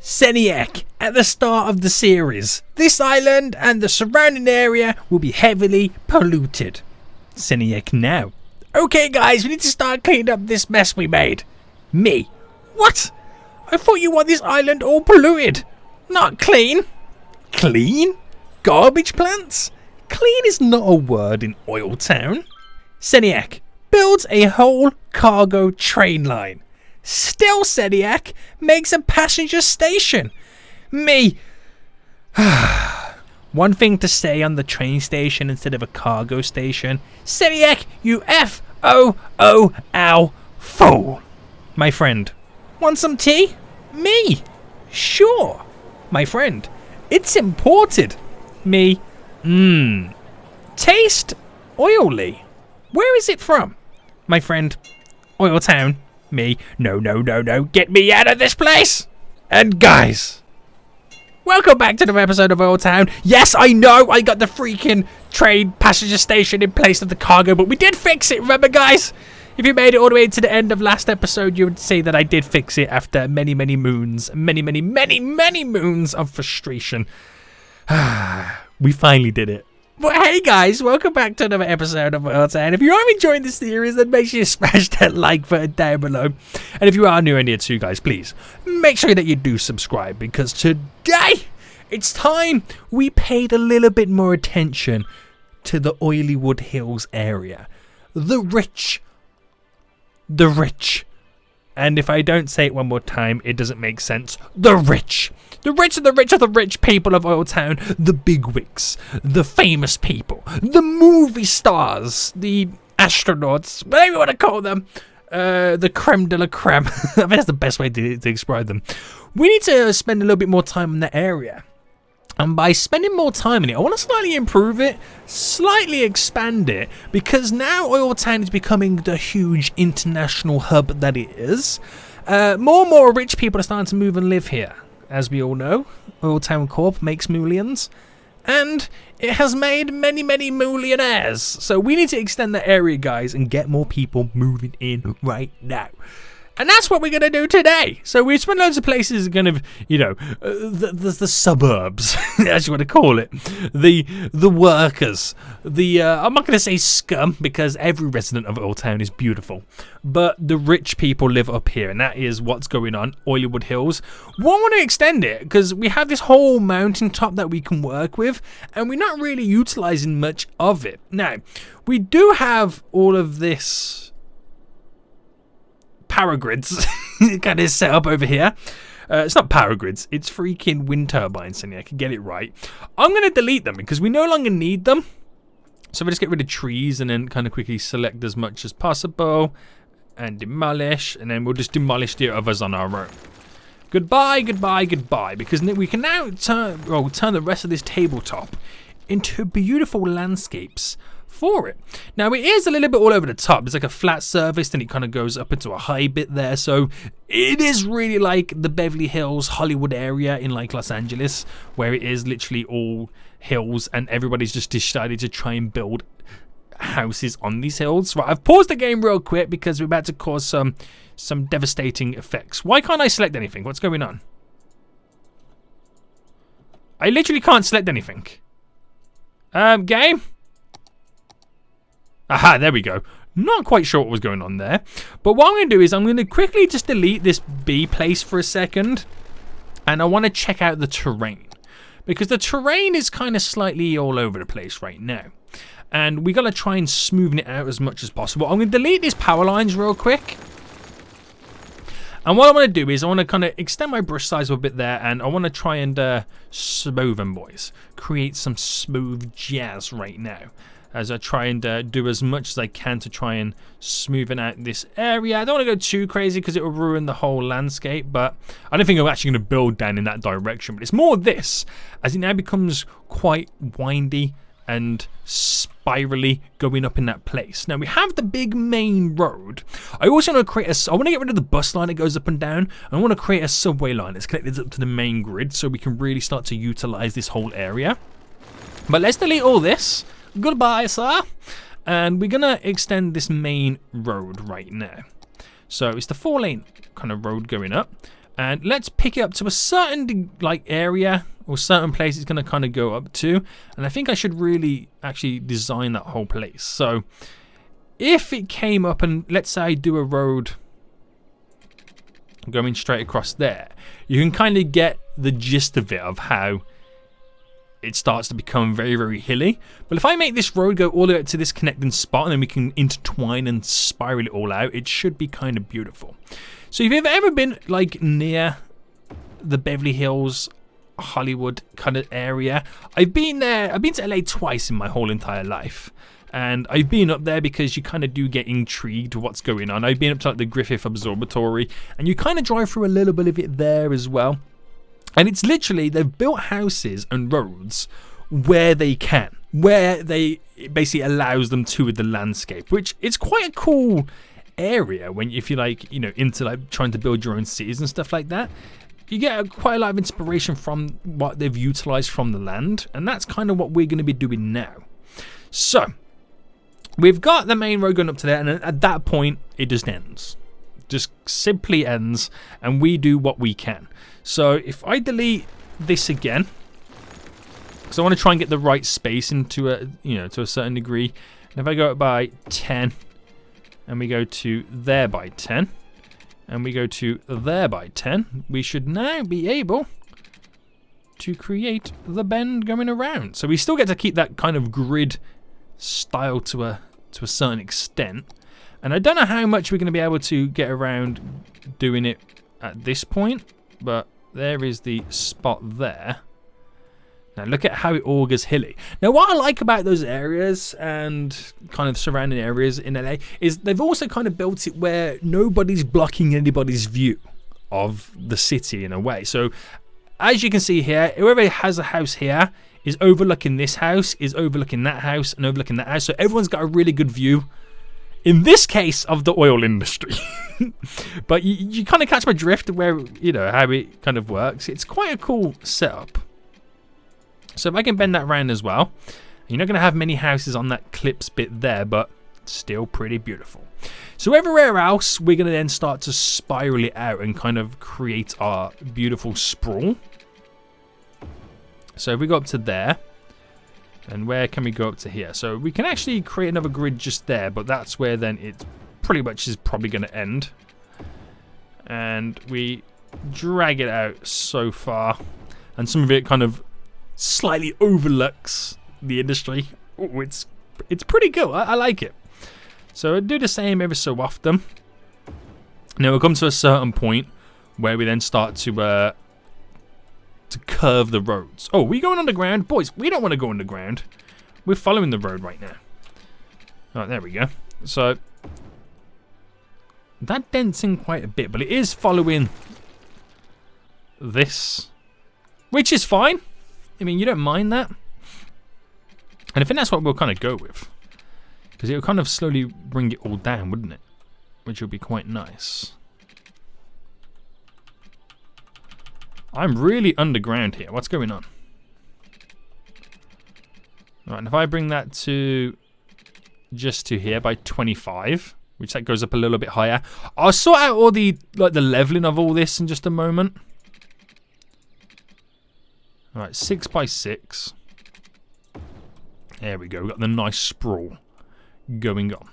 Seniac, at the start of the series, this island and the surrounding area will be heavily polluted. Seniac now. Okay guys, we need to start cleaning up this mess we made. Me? What? I thought you want this island all polluted. Not clean. Clean? Garbage plants? Clean is not a word in OilTown. Seniac builds a whole cargo train line. Still Seniac makes a passenger station. Me. One thing to say on the train station instead of a cargo station. Seniac, you F-O-O-L fool. My friend, want some tea? Me. Sure. My friend, it's imported. Me. Taste oily. Where is it from? My friend, OilTown. Me. No. Get me out of this place. And guys, welcome back to another episode of OilTown. Yes, I know I got the freaking train passenger station in place of the cargo, but we did fix it, remember guys? If you made it all the way to the end of last episode, you would see that I did fix it after many moons. Many moons of frustration. We finally did it. But hey guys, welcome back to another episode of OilTown. If you are enjoying this series, then make sure you smash that like button down below. And if you are new and here too guys, please make sure that you do subscribe, because today it's time we paid a little bit more attention to the Oillywood Hills area. The rich. And if I don't say it one more time, it doesn't make sense. The rich. The rich are the rich people of OilTown. The bigwigs. The famous people. The movie stars. The astronauts. Whatever you want to call them. The creme de la creme. I think that's the best way to describe them. We need to spend a little bit more time in that area. And by spending more time in it, I want to slightly improve it, slightly expand it, because now OilTown is becoming the huge international hub that it is. More and more rich people are starting to move and live here. As we all know, OilTown Corp makes millions, and it has made many millionaires. So we need to extend that area, guys, and get more people moving in right now. And that's what we're going to do today. So we spend loads of places kind of, you know, the suburbs, as you want to call it. The workers. I'm not going to say scum, because every resident of OilTown is beautiful. But the rich people live up here, and that is what's going on, Oillywood Hills. We want to extend it, because we have this whole mountaintop that we can work with, and we're not really utilizing much of it. Now, we do have all of this power grids kind of set up over here. It's not power grids, it's freaking wind turbines, and I can get it right. I'm going to delete them because we no longer need them. So we'll just get rid of trees and then kind of quickly select as much as possible and demolish, and then we'll just demolish the others on our own. Goodbye, because we can now turn the rest of this tabletop into beautiful landscapes for it. Now it is a little bit all over the top. It's like a flat surface, then it kind of goes up into a high bit there. So it is really like the Beverly Hills, Hollywood area in like Los Angeles, where it is literally all hills and everybody's just decided to try and build houses on these hills. Right, I've paused the game real quick because we're about to cause some devastating effects. Why can't I select anything? What's going on? I literally can't select anything. Game? Aha, there we go. Not quite sure what was going on there. But what I'm going to do is I'm going to quickly just delete this B place for a second. And I want to check out the terrain. Because the terrain is kind of slightly all over the place right now. And we got to try and smoothen it out as much as possible. I'm going to delete these power lines real quick. And what I want to do is I want to kind of extend my brush size a bit there. And I want to try and smooth them, boys. Create some smooth jazz right now, as I try and do as much as I can to try and smoothen out this area. I don't want to go too crazy because it will ruin the whole landscape, but I don't think I'm actually going to build down in that direction. But it's more this, as it now becomes quite windy and spirally going up in that place. Now we have the big main road. I also want to create I want to get rid of the bus line that goes up and down. I want to create a subway line that's connected up to the main grid so we can really start to utilize this whole area. But let's delete all this. Goodbye, sir. And we're gonna extend this main road right now. So it's the 4-lane kind of road going up. And let's pick it up to a certain like area or certain place it's going to kind of go up to. And I think I should really actually design that whole place. So if it came up and let's say I do a road going straight across there, you can kind of get the gist of it, of how it starts to become very, very hilly. But if I make this road go all the way up to this connecting spot and then we can intertwine and spiral it all out, it should be kind of beautiful. So if you've ever been like near the Beverly Hills, Hollywood kind of area, I've been there. I've been to LA twice in my whole entire life. And I've been up there because you kind of do get intrigued with what's going on. I've been up to like the Griffith Observatory, and you kind of drive through a little bit of it there as well. And it's literally, they've built houses and roads where they can, where they, it basically allows them to with the landscape, which it's quite a cool area when, if you're like, you know, into like trying to build your own cities and stuff like that. You get quite a lot of inspiration from what they've utilized from the land, and that's kind of what we're going to be doing now. So we've got the main road going up to there, and at that point it just ends. Just simply ends, and we do what we can. So if I delete this again, because I want to try and get the right space into a, you know, to a certain degree. And if I go up by 10, and we go to there by 10, and we go to there by 10, we should now be able to create the bend going around. So we still get to keep that kind of grid style to a certain extent. And I don't know how much we're going to be able to get around doing it at this point, but there is the spot there. Now look at how it all goes hilly. Now what I like about those areas and kind of surrounding areas in LA is they've also kind of built it where nobody's blocking anybody's view of the city in a way. So as you can see here, whoever has a house here is overlooking this house, is overlooking that house, and overlooking that house. So everyone's got a really good view, in this case, of the oil industry. But you kind of catch my drift where, you know, how it kind of works. It's quite a cool setup. So if I can bend that round as well, you're not going to have many houses on that clips bit there, but still pretty beautiful. So everywhere else, we're going to then start to spiral it out and kind of create our beautiful sprawl. So if we go up to there, and where can we go up to here? So we can actually create another grid just there, but that's where then it pretty much is probably going to end. And we drag it out so far, and some of it kind of slightly overlooks the industry. Oh, it's pretty cool. I like it. So I do the same every so often. Now we'll come to a certain point where we then start to curve the roads. Oh, we going underground? Boys, we don't want to go underground. We're following the road right now. Alright, there we go. So that dents in quite a bit, but it is following this, which is fine. I mean, you don't mind that. And I think that's what we'll kind of go with, because it will kind of slowly bring it all down, wouldn't it? Which will be quite nice. I'm really underground here. What's going on? Right, and if I bring that to just to here by 25, which that goes up a little bit higher. I'll sort out all the the leveling of all this in just a moment. All right, 6 by 6. There we go. We've got the nice sprawl going on.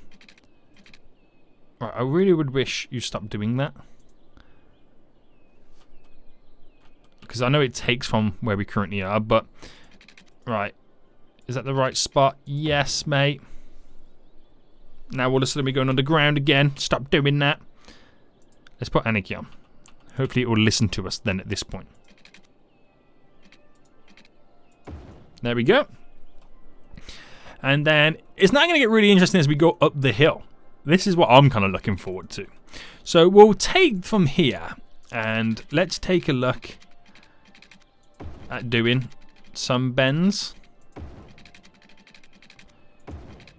Right, I really would wish you stopped doing that, because I know it takes from where we currently are, but right, is that the right spot? Yes, mate. Now all of a sudden we're going underground again. Stop doing that. Let's put Anarchy on. Hopefully it will listen to us then at this point. There we go. And then it's now going to get really interesting as we go up the hill. This is what I'm kind of looking forward to. So we'll take from here and let's take a look at doing some bends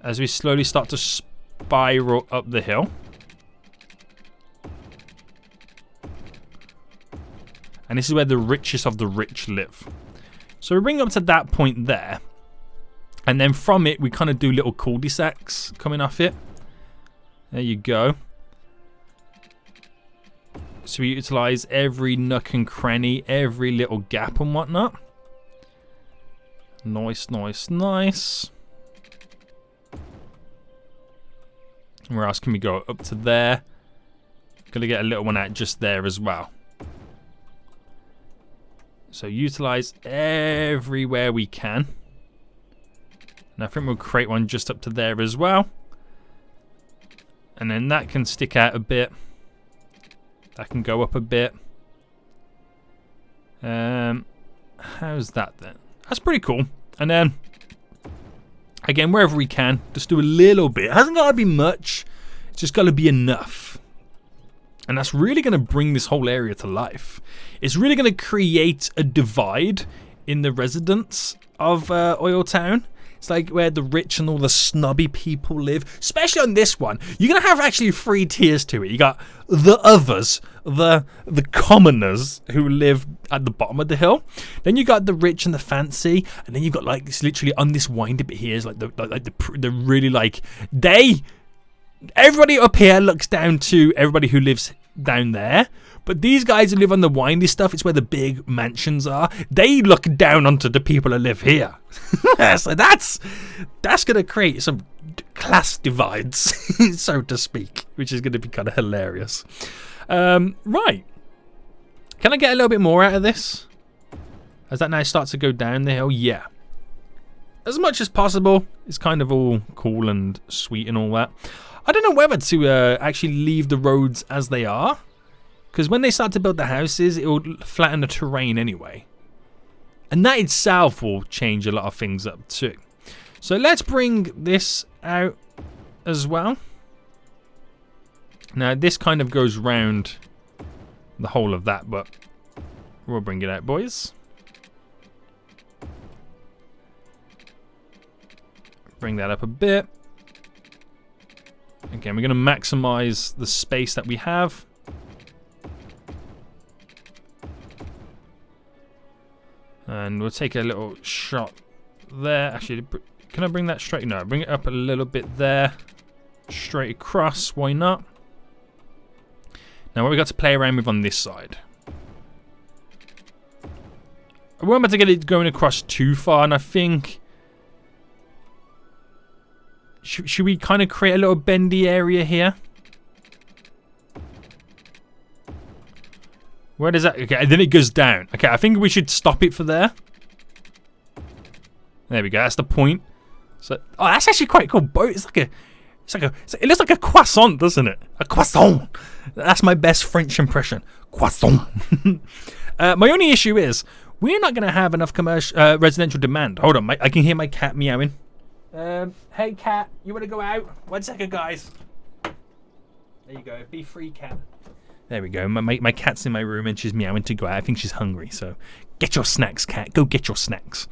as we slowly start to spiral up the hill. And this is where the richest of the rich live. So we bring up to that point there, and then from it we kind of do little cul-de-sacs coming off it. There you go. So we utilize every nook and cranny, every little gap and whatnot. Nice, nice, nice. Where else can we go? Up to there. Gonna get a little one out just there as well. So utilize everywhere we can. And I think we'll create one just up to there as well. And then that can stick out a bit. That can go up a bit. How's that then? That's pretty cool. And then, again, wherever we can, just do a little bit. It hasn't got to be much. It's just got to be enough. And that's really going to bring this whole area to life. It's really going to create a divide in the residents of OilTown. It's like where the rich and all the snobby people live. Especially on this one. You're going to have actually 3 tiers to it. You got the others, the commoners who live at the bottom of the hill. Then you got the rich and the fancy. And then you got like, it's literally on this windy bit here is like the really like, everybody up here looks down to everybody who lives down there. But these guys who live on the windy stuff, it's where the big mansions are. They look down onto the people who live here. So that's going to create some class divides, so to speak, which is going to be kind of hilarious. Right. Can I get a little bit more out of this? As that now starts to go down the hill? Yeah. As much as possible. It's kind of all cool and sweet and all that. I don't know whether to actually leave the roads as they are. Because when they start to build the houses, it will flatten the terrain anyway. And that itself will change a lot of things up too. So let's bring this out as well. Now this kind of goes round the whole of that, but we'll bring it out, boys. Bring that up a bit. Again, we're going to maximize the space that we have. And we'll take a little shot there. Actually, can I bring that straight? No, bring it up a little bit there. Straight across, why not? Now what we got to play around with on this side. I won't have to get it going across too far, and I think... Should we kind of create a little bendy area here? Where does that... Okay, and then it goes down. Okay, I think we should stop it for there. There we go. That's the point. So, oh, that's actually quite cool. It's like a... It looks like a croissant, doesn't it? A croissant. That's my best French impression. Croissant. My only issue is we're not going to have enough commercial residential demand. Hold on, I can hear my cat meowing. Hey cat, you want to go out? 1 second, guys. There you go. Be free, cat. There we go. My cat's in my room and she's meowing to go out. I think she's hungry, so get your snacks, cat. Go get your snacks.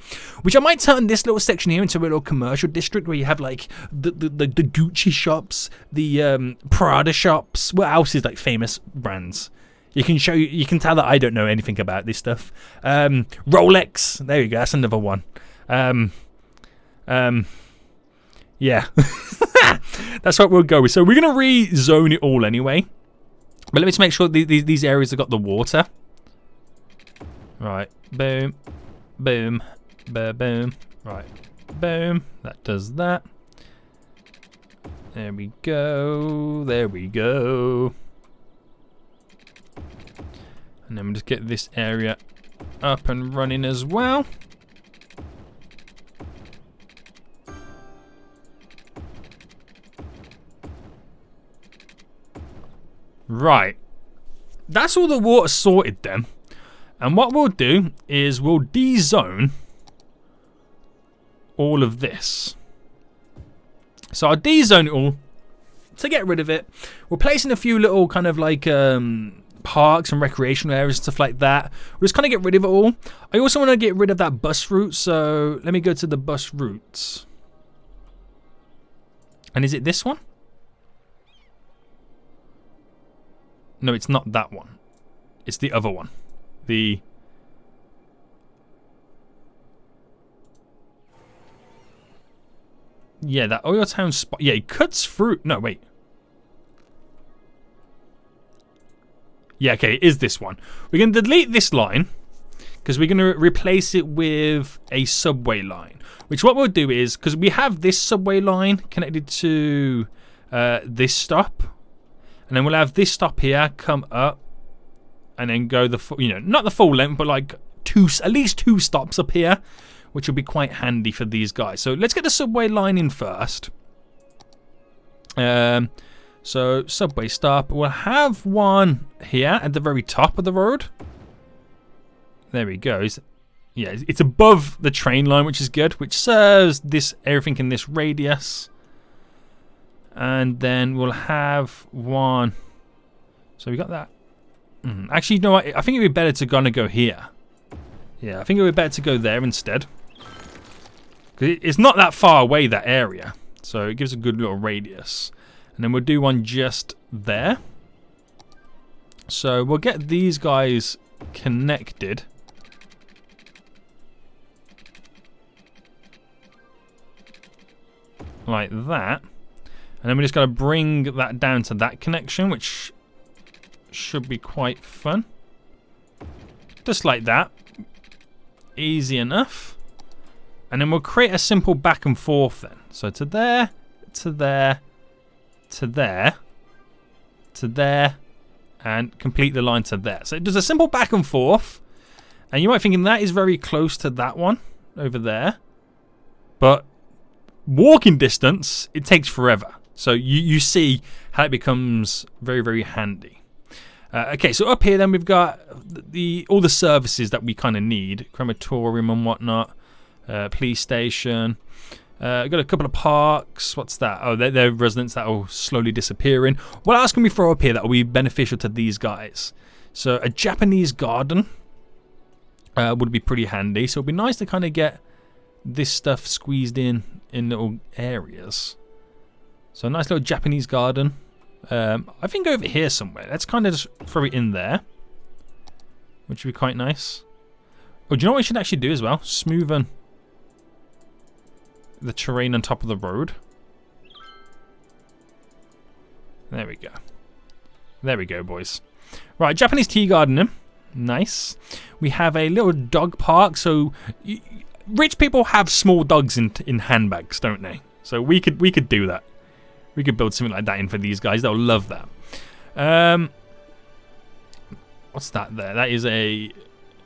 Which I might turn this little section here into a little commercial district where you have like the Gucci shops, the Prada shops. What else is like famous brands? You can tell that I don't know anything about this stuff. Rolex. There you go. That's another one. Yeah. That's what we'll go with. So we're gonna rezone it all anyway. But let me just make sure these areas have got the water. Right. Boom. Boom. Boom. Right. Boom. That does that. There we go. There we go. And then we'll just get this area up and running as well. Right, that's all the water sorted then. And what we'll do is we'll de-zone all of this. So I'll de-zone it all to get rid of it. We're placing a few little kind of like parks and recreational areas and stuff like that. We'll just kind of get rid of it all. I also want to get rid of that bus route, so let me go to the bus routes. And is it this one? No, it's not that one. It's the other one. The... Yeah, that OilTown spot. Yeah, it cuts through... No, wait. Yeah, okay, it is this one. We're going to delete this line because we're going to replace it with a subway line. Which what we'll do is, because we have this subway line connected to this stop. And then we'll have this stop here come up and then go the full, not the full length, but like at least 2 stops up here, which will be quite handy for these guys. So let's get the subway line in first. So subway stop. We'll have one here at the very top of the road. There we go. Yeah, it's above the train line, which is good, which serves everything in this radius. And then we'll have one. So we got that. Actually, you know what? I think it would be better to go here. Yeah, I think it would be better to go there instead. Because it's not that far away, that area. So it gives a good little radius. And then we'll do one just there. So we'll get these guys connected. Like that. And then we're just going to bring that down to that connection, which should be quite fun. Just like that. Easy enough. And then we'll create a simple back and forth then. So to there, to there, to there, to there, and complete the line to there. So it does a simple back and forth. And you might be thinking that is very close to that one over there. But walking distance, it takes forever. So you see how it becomes very, very handy. Okay, so up here then we've got all the services that we kind of need. Crematorium and whatnot. Police station. We've got a couple of parks. What's that? Oh, they're residents that are slowly disappearing. What else can we throw up here that will be beneficial to these guys? So a Japanese garden would be pretty handy. So it'd be nice to kind of get this stuff squeezed in little areas. So a nice little Japanese garden. I think over here somewhere. Let's kind of just throw it in there. Which would be quite nice. Oh, do you know what we should actually do as well? Smoothen the terrain on top of the road. There we go. There we go, boys. Right, Japanese tea garden. Nice. We have a little dog park. So rich people have small dogs in handbags, don't they? So we could do that. We could build something like that in for these guys. They'll love that. What's that there? That is a...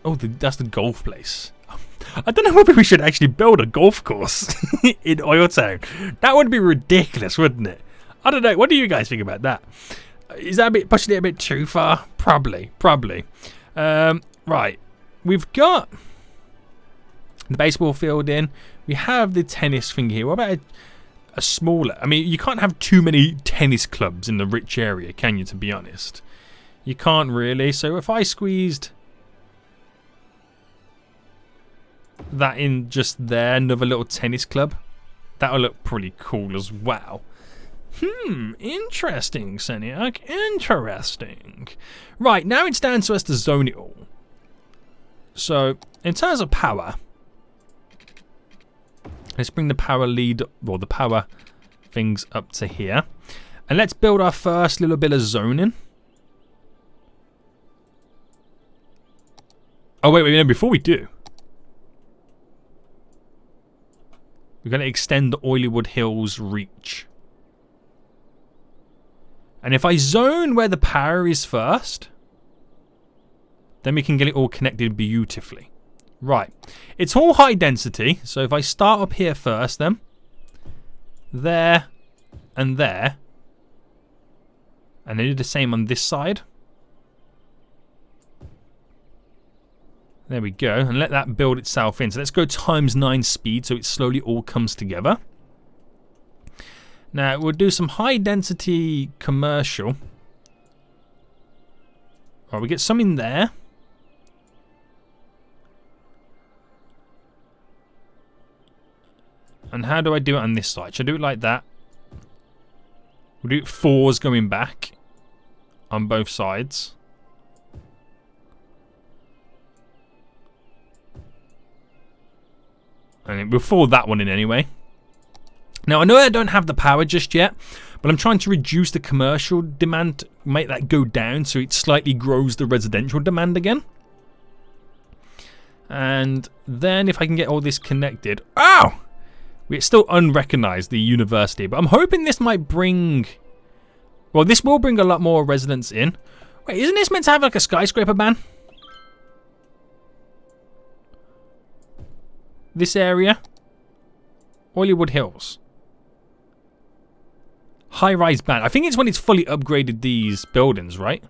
Oh, that's the golf place. I don't know whether we should actually build a golf course in OILLYWOOD. That would be ridiculous, wouldn't it? I don't know. What do you guys think about that? Is that pushing it a bit too far? Probably. Right. We've got the baseball field in. We have the tennis thing here. What about a smaller... I mean, you can't have too many tennis clubs in the rich area, can you, to be honest? You can't really. So if I squeezed that in just there, another little tennis club, that'll look pretty cool as well. Interesting, Seniac. Interesting. Right, now it's down to us to zone it all. So, in terms of power, let's bring the power lead, or the power things up to here. And let's build our first little bit of zoning. Oh, wait, no, before we do, we're going to extend the Oillywood Hills reach. And if I zone where the power is first, then we can get it all connected beautifully. Right. It's all high density. So if I start up here first, then there and there, and then do the same on this side. There we go, and let that build itself in. So let's go ×9 speed so it slowly all comes together. Now we'll do some high density commercial. Right, we get some in there. And how do I do it on this side? Should I do it like that? We'll do 4s going back on both sides. And we'll fold that one in anyway. Now, I know I don't have the power just yet, but I'm trying to reduce the commercial demand, make that go down so it slightly grows the residential demand again. And then if I can get all this connected... Oh! It's still unrecognized, the university, but I'm hoping this might bring... Well, this will bring a lot more residents in. Wait, isn't this meant to have like a skyscraper ban? This area? Oillywood Hills. High-rise ban. I think it's when it's fully upgraded these buildings, right?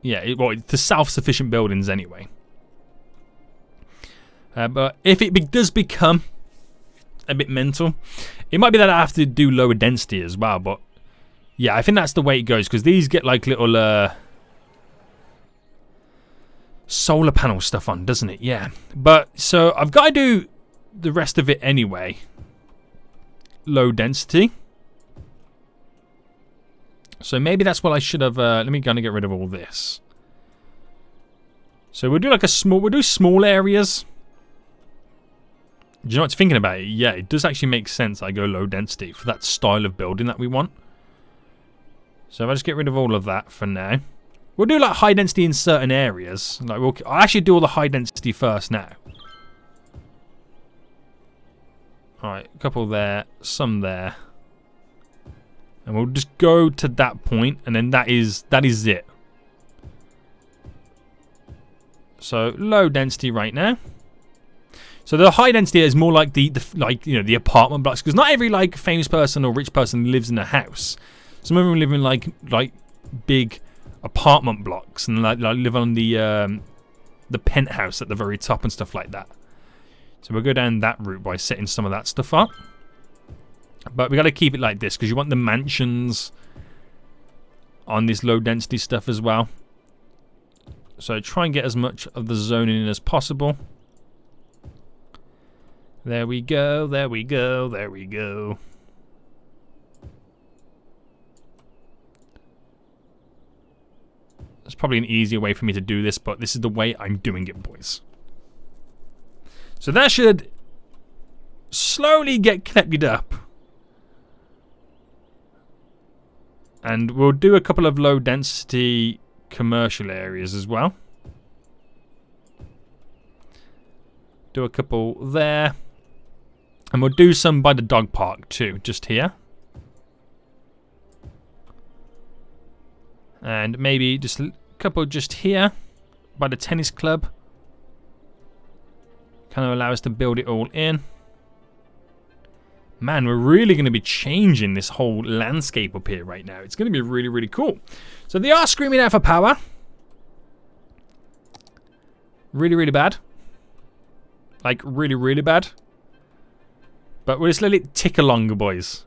Yeah, well, it's the self-sufficient buildings anyway. But if it does become a bit mental, it might be that I have to do lower density as well. But yeah, I think that's the way it goes, because these get like little solar panel stuff on, doesn't it? Yeah. But so I've got to do the rest of it anyway. Low density. So maybe that's what I should have. Let me kind of get rid of all this. So we'll do like we'll do small areas. Do you know what's thinking about it? Yeah, it does actually make sense. I go low density for that style of building that we want. So if I just get rid of all of that for now. We'll do like high density in certain areas. Like I'll actually do all the high density first now. Alright, a couple there, some there. And we'll just go to that point, and then that is it. So low density right now. So the high density is more like the the apartment blocks, because not every like famous person or rich person lives in a house. Some of them live in like big apartment blocks and like live on the penthouse at the very top and stuff like that. So we'll go down that route by setting some of that stuff up. But we got to keep it like this because you want the mansions on this low density stuff as well. So try and get as much of the zoning in as possible. There we go, there we go, there we go. There's probably an easier way for me to do this, but this is the way I'm doing it, boys. So that should slowly get connected up. And we'll do a couple of low density commercial areas as well. Do a couple there. And we'll do some by the dog park too, just here. And maybe just a couple just here by the tennis club. Kind of allow us to build it all in. Man, we're really going to be changing this whole landscape up here right now. It's going to be really, really cool. So they are screaming out for power. Really, really bad. Like, really, really bad. But we'll just let it tick along, boys.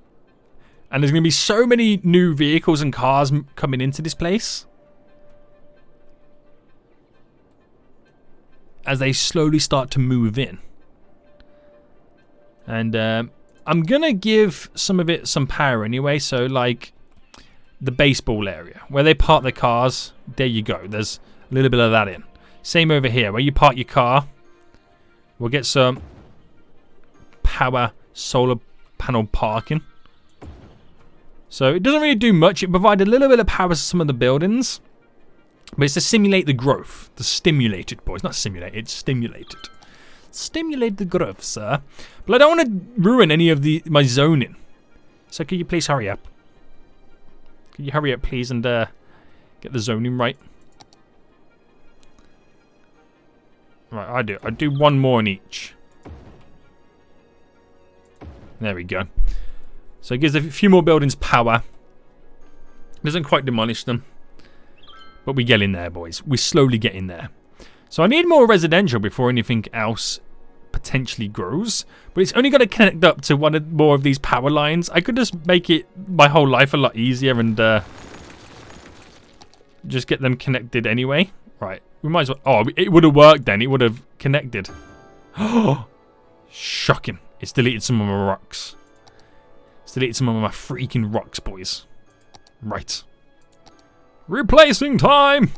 And there's going to be so many new vehicles and cars coming into this place. As they slowly start to move in. And I'm going to give some of it some power anyway. So like the baseball area where they park their cars. There you go. There's a little bit of that in. Same over here where you park your car. We'll get some power solar panel parking. So it doesn't really do much. It provides a little bit of power to some of the buildings. But it's to simulate the growth. To stimulate it, boys. Not simulate, it's stimulate it. Stimulate the growth, sir. But I don't want to ruin any of my zoning. So could you please hurry up? Could you hurry up, please, and get the zoning right? Right, I do one more in each. There we go. So it gives a few more buildings power. Doesn't quite demolish them. But we get in there, boys. We slowly get in there. So I need more residential before anything else potentially grows. But it's only got to connect up to more of these power lines. I could just make it my whole life a lot easier and just get them connected anyway. Right. We might as well... Oh, it would have worked then. It would have connected. Oh, shocking. It's deleted some of my rocks. It's deleted some of my freaking rocks, boys. Right. Replacing time!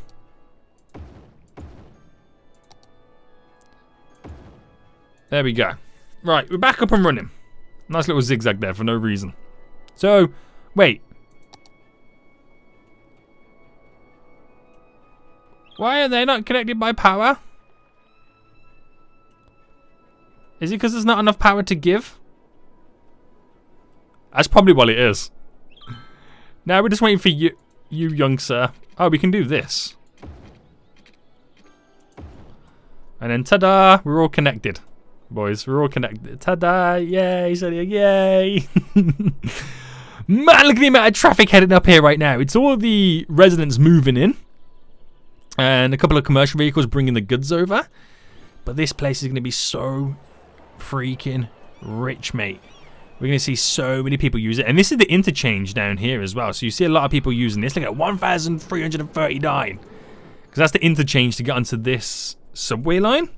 There we go. Right, we're back up and running. Nice little zigzag there for no reason. So, wait. Why are they not connected by power? Is it because there's not enough power to give? That's probably what it is. Now we're just waiting for you, young sir. Oh, we can do this. And then ta-da, we're all connected. Boys, we're all connected. Ta-da, yay, yay. Man, look at the amount of traffic heading up here right now. It's all the residents moving in. And a couple of commercial vehicles bringing the goods over. But this place is going to be so freaking rich, mate. We're going to see so many people use it. And this is the interchange down here as well. So you see a lot of people using this. Look at 1,339. Because that's the interchange to get onto this subway line.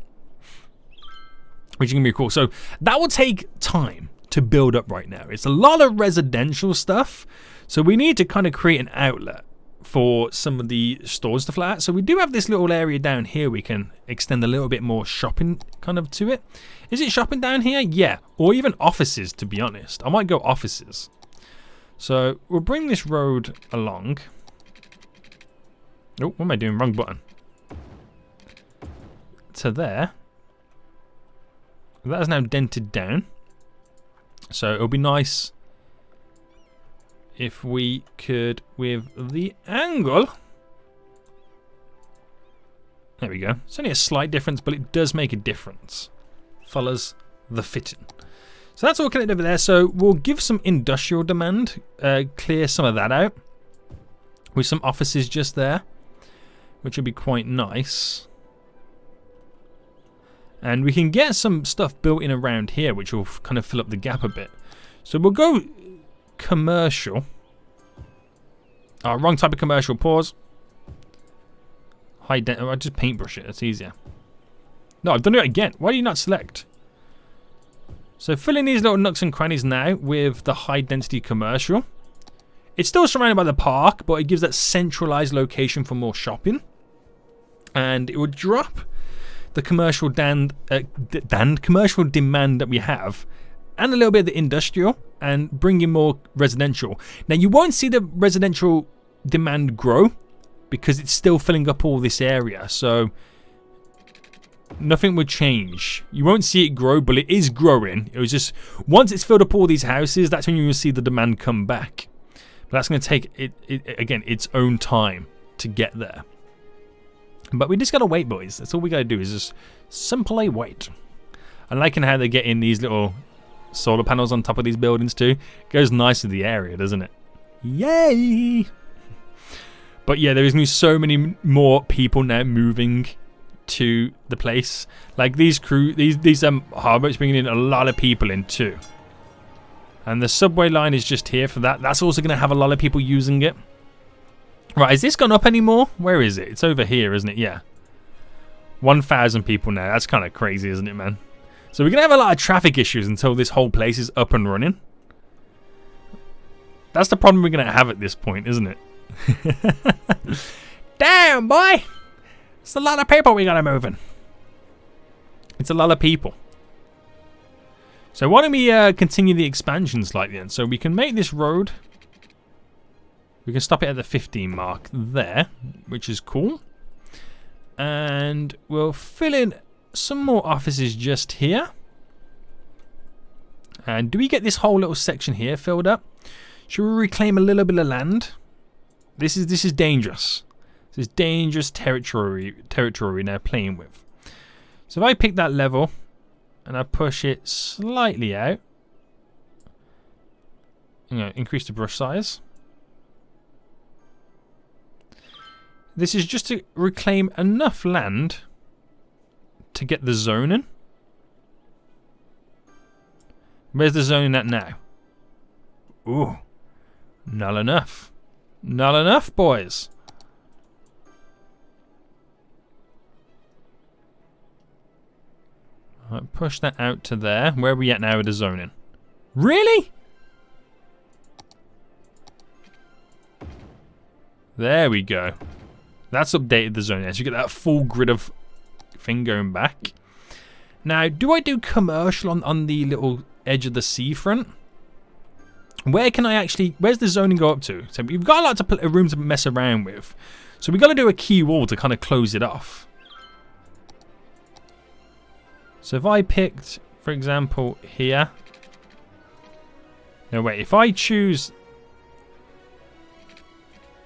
Which is going to be cool. So that will take time to build up right now. It's a lot of residential stuff. So we need to kind of create an outlet for some of the stores to fly out. So we do have this little area down here we can extend a little bit more shopping kind of to it. Is it shopping down here? Yeah. Or even offices, to be honest. I might go offices. So we'll bring this road along. Oh, what am I doing? Wrong button. To there. That is now dented down. So it'll be nice if we could, with the angle. There we go. It's only a slight difference, but it does make a difference. Follows the fitting. So that's all connected over there. So we'll give some industrial demand, clear some of that out with some offices just there, which would be quite nice. And we can get some stuff built in around here, which will kind of fill up the gap a bit. So we'll go commercial. Oh, wrong type of commercial. Pause. High density. I'll just paintbrush it. It's easier. No, I've done it again. Why do you not select? So fill in these little nooks and crannies now with the high density commercial. It's still surrounded by the park, but it gives that centralized location for more shopping. And it would drop the commercial commercial demand that we have, and a little bit of the industrial, and bring in more residential. Now you won't see the residential demand grow because it's still filling up all this area, so nothing would change. You won't see it grow, but it is growing. It was just once it's filled up all these houses, that's when you will see the demand come back. But that's going to take again its own time to get there. But we just gotta wait, boys. That's all we gotta do is just simply wait. I'm liking how they get in these little solar panels on top of these buildings too. It goes nice with the area, doesn't it? Yay! But yeah, there is going to be so many more people now moving to the place. Like these harbours bringing in a lot of people in too. And the subway line is just here for that. That's also going to have a lot of people using it. Right, has this gone up anymore? Where is it? It's over here, isn't it? Yeah. 1,000 people now. That's kind of crazy, isn't it, man? So we're going to have a lot of traffic issues until this whole place is up and running. That's the problem we're going to have at this point, isn't it? Damn, boy! It's a lot of people we got to move in. It's a lot of people. So why don't we continue the expansion slightly then? So we can make this road. We can stop it at the 15 mark there, which is cool. And we'll fill in some more offices just here. And do we get this whole little section here filled up? Should we reclaim a little bit of land? This is dangerous. This is dangerous territory we're now playing with. So if I pick that level and I push it slightly out, increase the brush size. This is just to reclaim enough land to get the zoning. Where's the zoning at now? Ooh, not enough. Not enough, boys. Right, push that out to there. Where are we at now with the zoning? Really? There we go. That's updated the zoning. So you get that full grid of thing going back. Now, do I do commercial on the little edge of the seafront? Where can I actually... Where's the zoning go up to? So we've got a lot of room to mess around with. So we've got to do a key wall to kind of close it off. So if I picked, for example, here. No, wait. If I choose...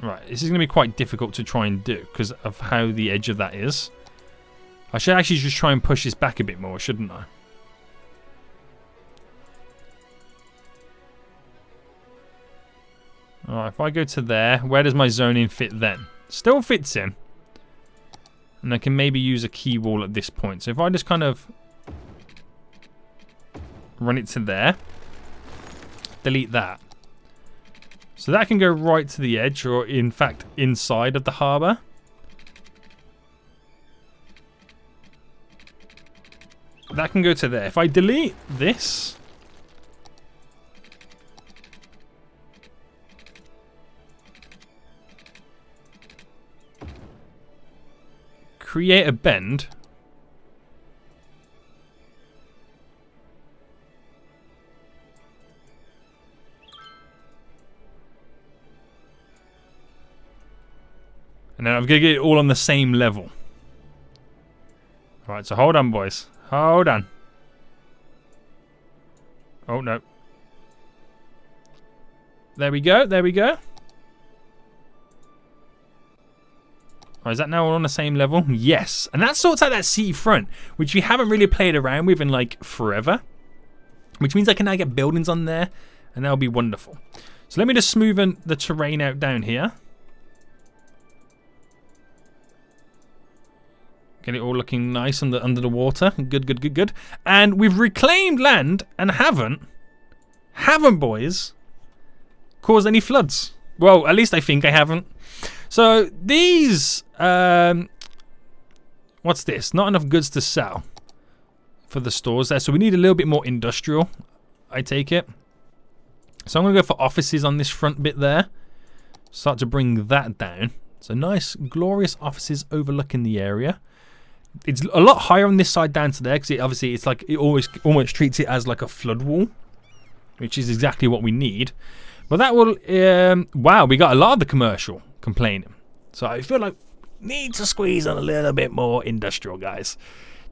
Right, this is going to be quite difficult to try and do because of how the edge of that is. I should actually just try and push this back a bit more, shouldn't I? Alright, if I go to there, where does my zoning fit then? Still fits in. And I can maybe use a key wall at this point. So if I just kind of run it to there, delete that. So that can go right to the edge, or in fact inside of the harbour. That can go to there. If I delete this, create a bend, and then I'm going to get it all on the same level. Alright, so hold on, boys. Hold on. Oh, no. There we go. There we go. Oh, is that now all on the same level? Yes. And that sorts out that seafront, which we haven't really played around with in, like, forever. Which means I can now get buildings on there, and that'll be wonderful. So let me just smoothen the terrain out down here. Get it all looking nice under the water. Good, good, good, good. And we've reclaimed land and haven't, boys, caused any floods. Well, at least I think I haven't. So these, what's this? Not enough goods to sell for the stores there. So we need a little bit more industrial, I take it. So I'm going to go for offices on this front bit there. Start to bring that down. So nice, glorious offices overlooking the area. It's a lot higher on this side down to there because obviously it's like it almost treats it as like a flood wall, which is exactly what we need. But that will wow, we got a lot of the commercial complaining, so I feel like need to squeeze on a little bit more industrial, guys,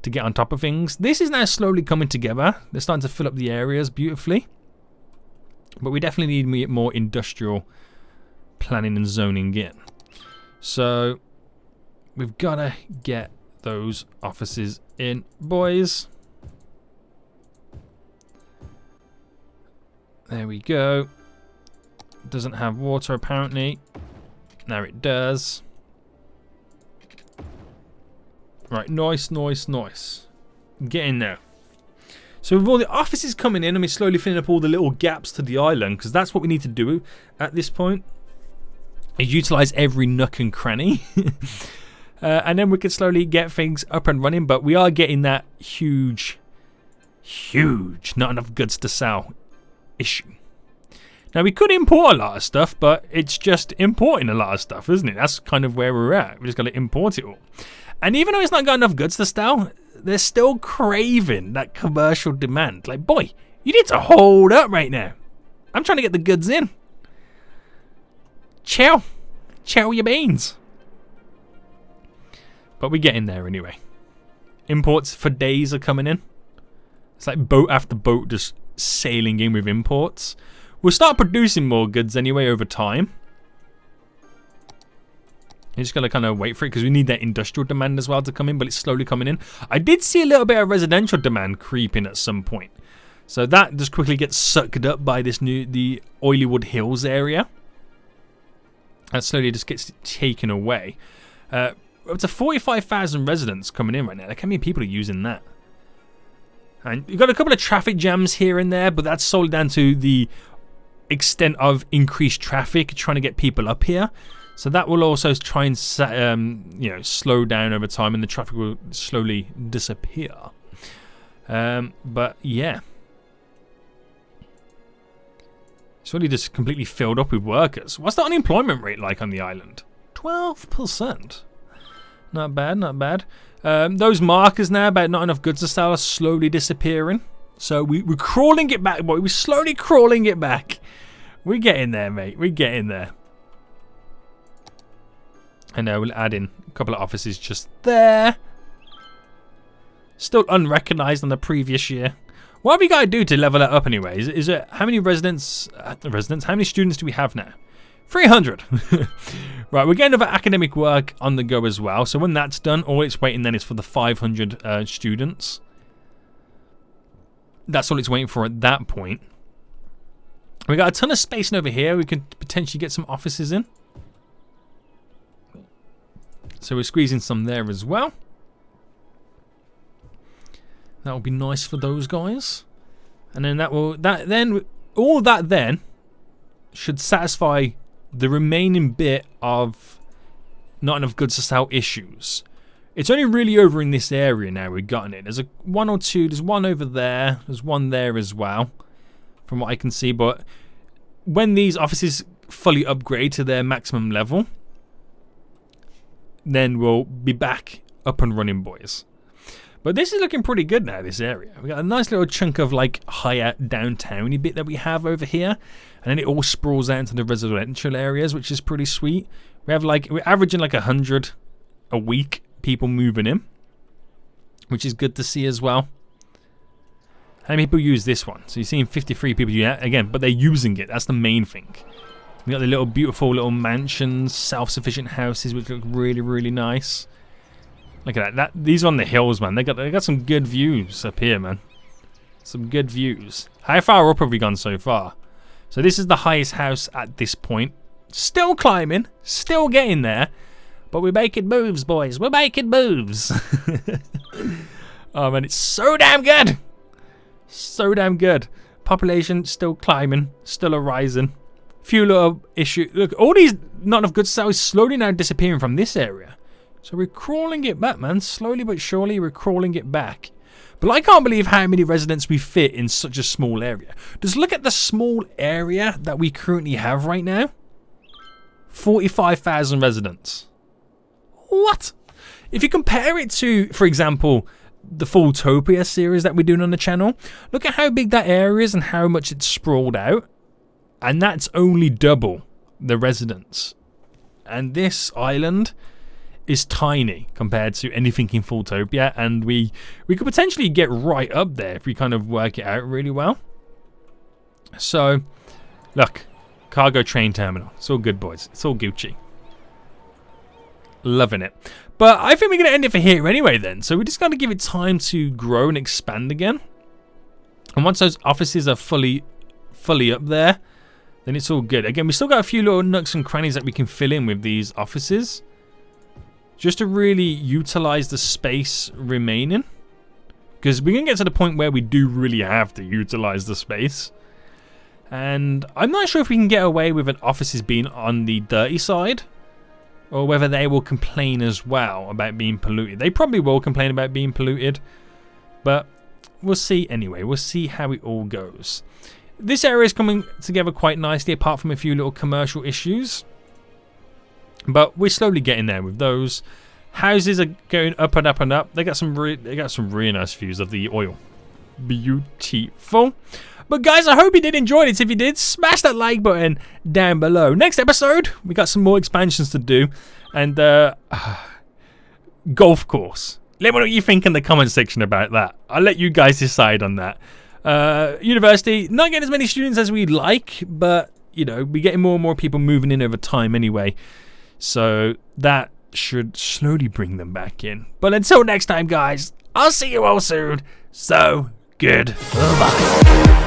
to get on top of things. This is now slowly coming together. They're starting to fill up the areas beautifully, but we definitely need more industrial planning and zoning in. So we've got to get those offices in, boys. There we go. Doesn't have water apparently. Now it does. Right, nice, nice, nice. Get in there. So with all the offices coming in, and we're slowly filling up all the little gaps to the island, because that's what we need to do at this point, is utilize every nook and cranny. And then we can slowly get things up and running, but we are getting that huge, not enough goods to sell issue. Now, we could import a lot of stuff, but it's just importing a lot of stuff, isn't it? That's kind of where we're at. We just got to import it all. And even though it's not got enough goods to sell, they're still craving that commercial demand. Like, boy, you need to hold up right now. I'm trying to get the goods in. Chill your beans. But we get in there anyway. Imports for days are coming in. It's like boat after boat just sailing in with imports. We'll start producing more goods anyway over time. You just got to kind of wait for it because we need that industrial demand as well to come in, but it's slowly coming in. I did see a little bit of residential demand creeping at some point. So that just quickly gets sucked up by the Oilywood Hills area. That slowly just gets taken away. Up to 45,000 residents coming in right now. Like, how many people are using that? And you've got a couple of traffic jams here and there, but that's solely down to the extent of increased traffic trying to get people up here. So that will also try and slow down over time, and the traffic will slowly disappear. But yeah, it's really just completely filled up with workers. What's the unemployment rate like on the island? 12%. Not bad, not bad. Those markers now about not enough goods to sell are slowly disappearing. So we're crawling it back, boy. We're slowly crawling it back. We're getting there, mate. We're getting there. I know, we'll add in a couple of offices just there. Still unrecognized on the previous year. What have we got to do to level that up anyway? Is it how many residents? How many students do we have now? 300. Right, we're getting another academic work on the go as well. So when that's done, all it's waiting then is for the 500 students. That's all it's waiting for at that point. We got a ton of space over here. We could potentially get some offices in. So we're squeezing some there as well. That will be nice for those guys. And then all that then should satisfy the remaining bit of not enough goods to sell issues. It's only really over in this area now we've gotten it. There's one or two, there's one over there, there's one there as well, from what I can see. But when these offices fully upgrade to their maximum level, then we'll be back up and running, boys. But this is looking pretty good now, this area. We got a nice little chunk of like higher downtowny bit that we have over here. And then it all sprawls out into the residential areas, which is pretty sweet. We're averaging like 100 a week people moving in, which is good to see as well. How many people use this one? So you're seeing 53 people use it again, but they're using it. That's the main thing. We got the little beautiful little mansions, self-sufficient houses, which look really, really nice. Look at that. These are on the hills, man. They got some good views up here, man. Some good views. How far up have we gone so far? So this is the highest house at this point. Still climbing, still getting there, but we're making moves, boys. We're making moves. Oh man, it's so damn good. So damn good. Population still climbing, still a rising. Few little issues. Look, all these not enough good stuff is slowly now disappearing from this area. So we're crawling it back, man. Slowly but surely, we're crawling it back. But I can't believe how many residents we fit in such a small area. Just look at the small area that we currently have right now. 45,000 residents. What? If you compare it to, for example, the Fulltopia series that we're doing on the channel, look at how big that area is and how much it's sprawled out. And that's only double the residents. And this island is tiny compared to anything in Fulltopia, and we could potentially get right up there if we kind of work it out really well. So, look, cargo train terminal. It's all good, boys. It's all Gucci. Loving it. But I think we're going to end it for here anyway then. So we just got to give it time to grow and expand again. And once those offices are fully up there, then it's all good. Again, we still got a few little nooks and crannies that we can fill in with these offices, just to really utilize the space remaining. Because we're going to get to the point where we do really have to utilize the space. And I'm not sure if we can get away with an offices being on the dirty side, or whether they will complain as well about being polluted. They probably will complain about being polluted, but we'll see anyway. We'll see how it all goes. This area is coming together quite nicely, apart from a few little commercial issues. But we're slowly getting there with those. Houses are going up and up and up. They got some really nice views of the oil. Beautiful. But guys, I hope you did enjoy it. If you did, smash that like button down below. Next episode, we got some more expansions to do. And golf course. Let me know what you think in the comment section about that. I'll let you guys decide on that. University, not getting as many students as we'd like, but you know, we're getting more and more people moving in over time anyway. So that should slowly bring them back in. But until next time, guys, I'll see you all soon. So, goodbye.